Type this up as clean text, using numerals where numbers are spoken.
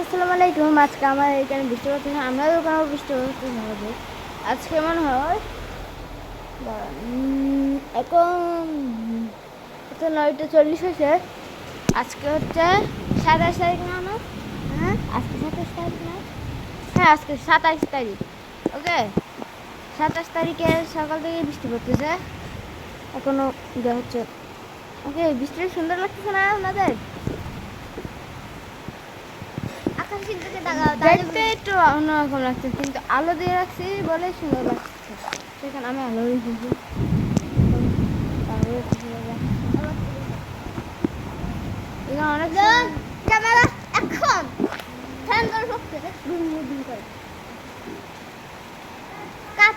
আসসালামু আলাইকুম। আজকে আমার এখানে বৃষ্টি পড়ছে, আমরাও ওখানে বৃষ্টি পড়তে হবে। আজকে মনে হয় এখন তো 9:40 হয়েছে। আজকে হচ্ছে 27 তারিখ না আমার? হ্যাঁ আজকে 27 তারিখ না? হ্যাঁ আজকে 27 তারিখ। ওকে, 27 তারিখে সকাল থেকে বৃষ্টি পড়তেছে, এখনো দেওয়া হচ্ছে। ওকে, বৃষ্টিটা সুন্দর লাগতেছে না আপনাদের? দেখতে একটু অন্যরকম লাগছে, কিন্তু আলো দিয়ে রাখছি বলে সুন্দর লাগছে। সেখানে আমি আলো দিয়েছি। অনেক এখন ফ্যান করে পড়তেছে করে কাট।